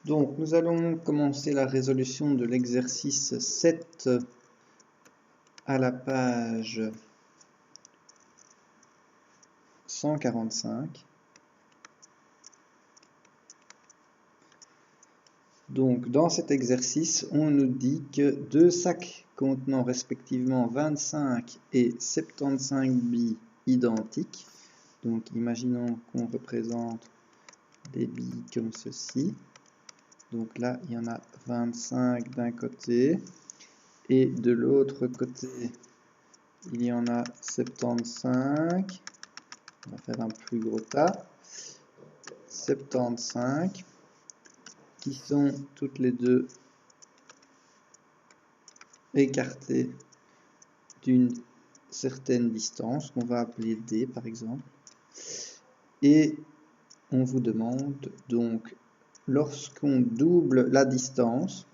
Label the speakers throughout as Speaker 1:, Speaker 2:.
Speaker 1: Donc, nous allons commencer la résolution de l'exercice 7 à la page 145. Donc, dans cet exercice, on nous dit que deux sacs contenant respectivement 25 et 75 billes identiques. Donc, imaginons qu'on représente des billes comme ceci. Donc là, il y en a 25 d'un côté. Et de l'autre côté, il y en a 75. On va faire un plus gros tas. 75 qui sont toutes les deux écartées d'une certaine distance, qu'on va appeler D par exemple. Et on vous demande donc, lorsqu'on double la distance,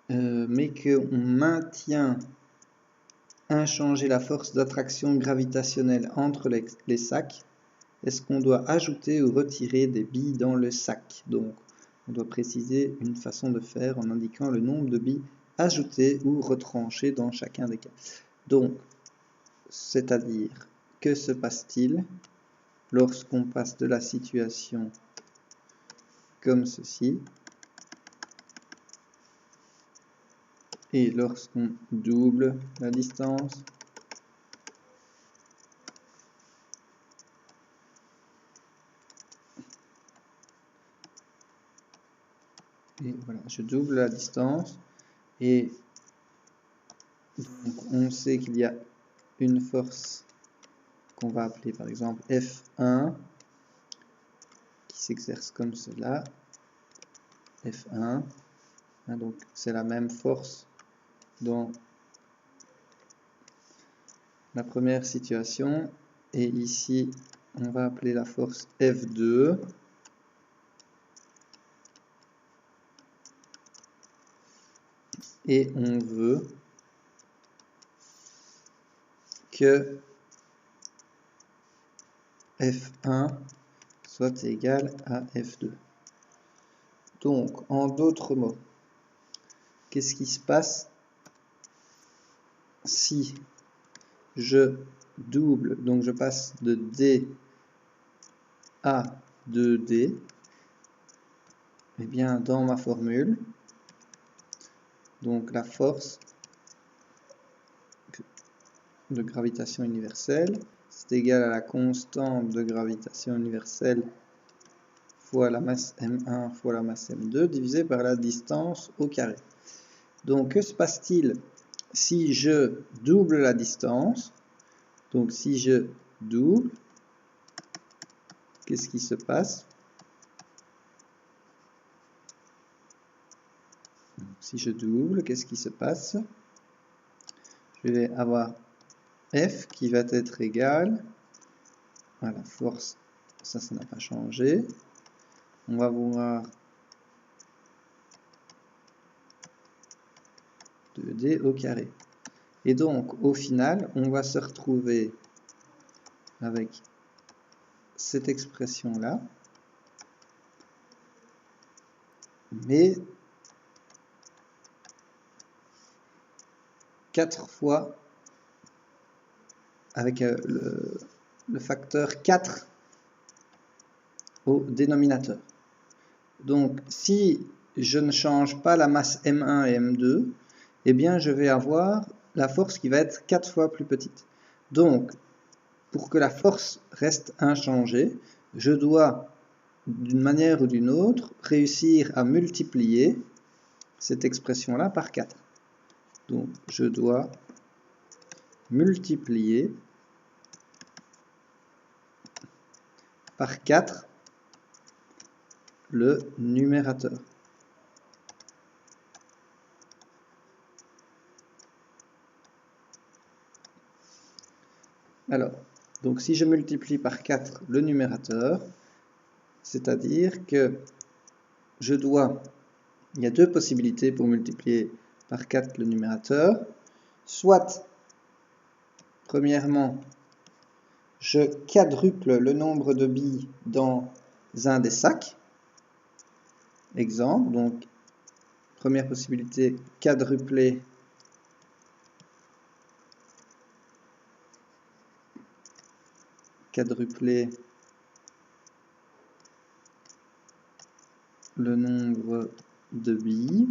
Speaker 1: mais qu'on maintient inchangée la force d'attraction gravitationnelle entre les sacs, est-ce qu'on doit ajouter ou retirer des billes dans le sac? Donc, on doit préciser une façon de faire en indiquant le nombre de billes ajoutées ou retranchées dans chacun des cas. Donc, c'est-à-dire, que se passe-t-il lorsqu'on passe de la situation comme ceci et lorsqu'on double la distance? Et voilà, je double la distance et donc on sait qu'il y a une force qu'on va appeler par exemple F1 qui s'exerce comme cela. F1, donc c'est la même force dans la première situation et ici on va appeler la force F2. Et on veut que F1 soit égal à F2. Donc, en d'autres mots, qu'est-ce qui se passe si je double, donc je passe de D à 2D? Eh bien, dans ma formule, donc la force de gravitation universelle, c'est égal à la constante de gravitation universelle fois la masse M1 fois la masse M2 divisé par la distance au carré. Donc, que se passe-t-il si je double la distance? Donc, si je double, qu'est-ce qui se passe? Si je double, qu'est-ce qui se passe? Je vais avoir F qui va être égal à la force, ça n'a pas changé. On va voir 2D au carré. Et donc, au final, on va se retrouver avec cette expression-là, mais 4 fois avec le facteur 4 au dénominateur. Donc, si je ne change pas la masse M1 et M2, eh bien, je vais avoir la force qui va être 4 fois plus petite. Donc, pour que la force reste inchangée, je dois, d'une manière ou d'une autre, réussir à multiplier cette expression-là par 4. Donc, je dois multiplier par 4 le numérateur. Alors, donc si je multiplie par 4 le numérateur, c'est-à-dire que je dois, il y a deux possibilités pour multiplier par 4 le numérateur, soit, premièrement, je quadruple le nombre de billes dans un des sacs, exemple. Donc, première possibilité, quadrupler le nombre de billes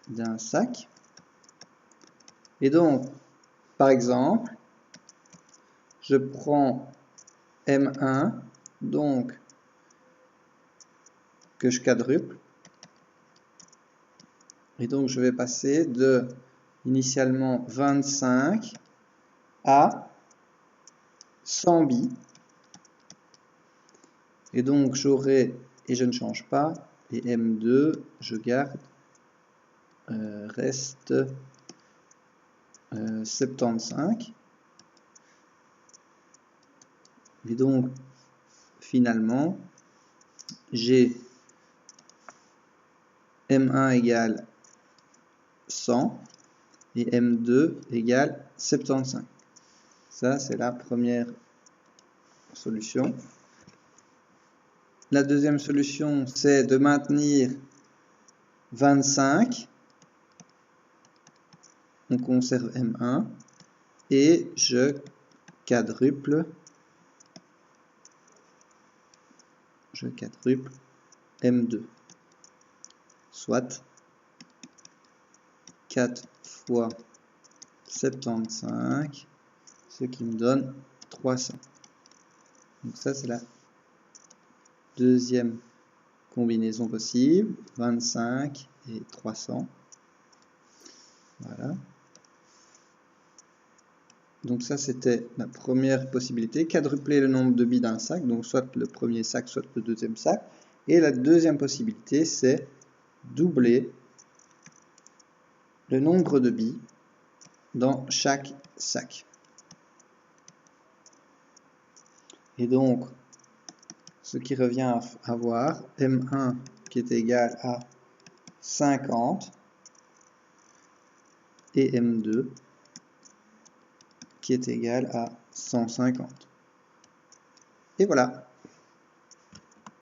Speaker 1: d'un sac. Et donc, par exemple, je prends M1, donc que je quadruple. Et donc, je vais passer de initialement 25 à 100 billes. Et donc, j'aurai, et je ne change pas, et M2, je garde, reste 75. Et donc, finalement, j'ai M1 égale 100 et M2 égale 75. Ça, c'est la première solution. La deuxième solution, c'est de maintenir 25. On conserve M1 et je quadruple M2. Soit 4 fois 75, ce qui me donne 300. Donc ça, c'est la deuxième combinaison possible, 25 et 300. Voilà. Donc ça, c'était la première possibilité, quadrupler le nombre de billes d'un sac, donc soit le premier sac, soit le deuxième sac. Et la deuxième possibilité, c'est doubler le nombre de billes dans chaque sac. Et donc, ce qui revient à avoir M1 qui est égal à 50 et M2 qui est égal à 150. Et voilà.